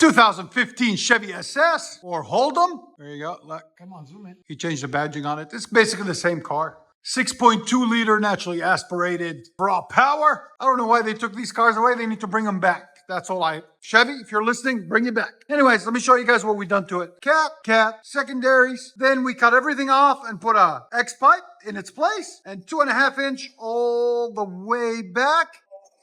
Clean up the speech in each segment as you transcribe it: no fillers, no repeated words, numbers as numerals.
2015 Chevy SS or Holden. There you go. Look, come on, zoom in. He changed the badging on it. It's basically the same car. 6.2 liter naturally aspirated raw power. I don't know why they took these cars away. They need to bring them back. That's all Chevy, if you're listening, bring it back. Anyways, let me show you guys what we've done to it. Cap, secondaries. Then we cut everything off and put a X pipe in its place and 2.5 inch all the way back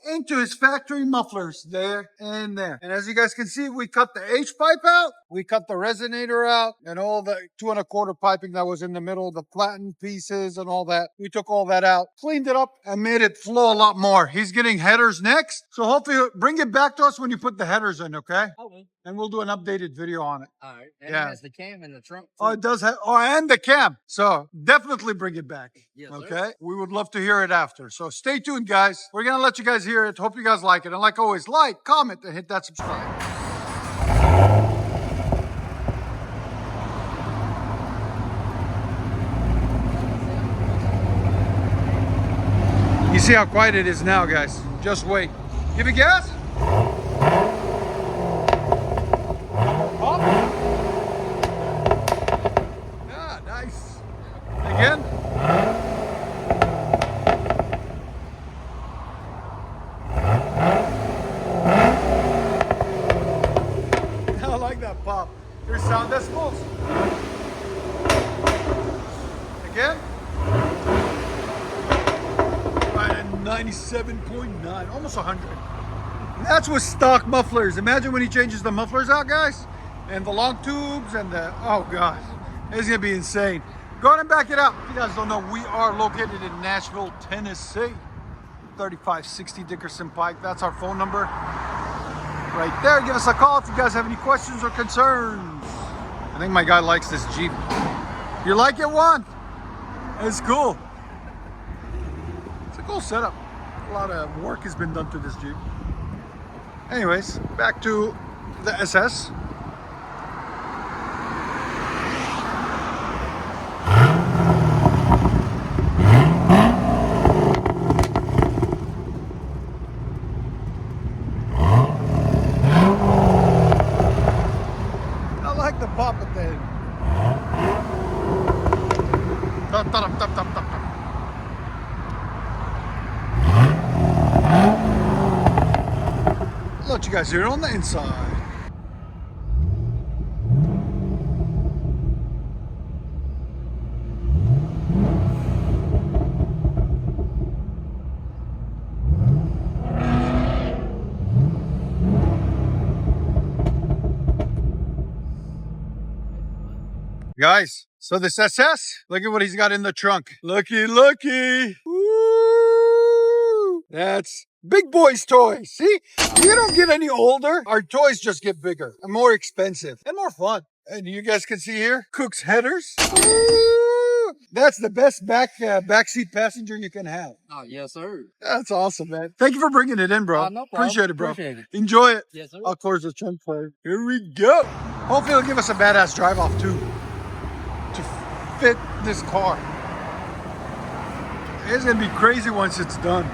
into his factory mufflers there and there. And as you guys can see, we cut the H pipe out, we cut the resonator out, and all the 2 1/4 piping that was in the middle, the flattened pieces and all that. We took all that out, cleaned it up, and made it flow a lot more. He's getting headers next, so hopefully bring it back to us when you put the headers in, okay? Okay. And we'll do an updated video on it. All right. And yeah. it has the cam in the trunk too. Oh, it does have, and the cam. So definitely bring it back. Yes, okay? sir. We would love to hear it after. So stay tuned, guys. We're going to let you guys hear it. Hope you guys like it. And like always, like, comment, and hit that subscribe. You see how quiet it is now, guys. Just wait. Give it gas. Up. Yeah, nice. Again. I like that pop. Here's sound decibels. Again. Right at 97.9, almost 100. And that's with stock mufflers. Imagine when he changes the mufflers out, guys. And the long tubes and the, oh gosh, it's gonna be insane. Go ahead and back it up. If you guys don't know, we are located in Nashville, Tennessee. 3560 Dickerson Pike, that's our phone number. Right there, give us a call if you guys have any questions or concerns. I think my guy likes this Jeep. You like it, Juan? It's cool. It's a cool setup. A lot of work has been done to this Jeep. Anyways, back to the SS. I like the pop at the end. Tap, tap, tap, tap, tap. Let you guys hear it on the inside. Guys, so this SS, look at what he's got in the trunk. Looky, looky. Woo! That's big boys toys. See, you don't get any older. Our toys just get bigger and more expensive and more fun. And you guys can see here, Cook's headers. Woo! That's the best backseat passenger you can have. Oh, yes, sir. That's awesome, man. Thank you for bringing it in, bro. No problem. Appreciate it, bro. Appreciate it. Enjoy it. Yes, sir. I'll close the trunk for you. Here we go. Hopefully it'll give us a badass drive off too, to fit this car. It's gonna be crazy once it's done.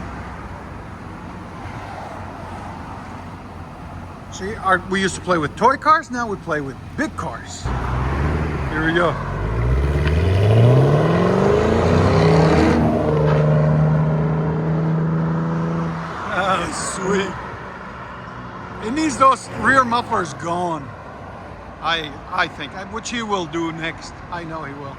See, we used to play with toy cars, now we play with big cars. Here we go. Oh, sweet. It needs those rear mufflers gone. I think, which he will do next. I know he will.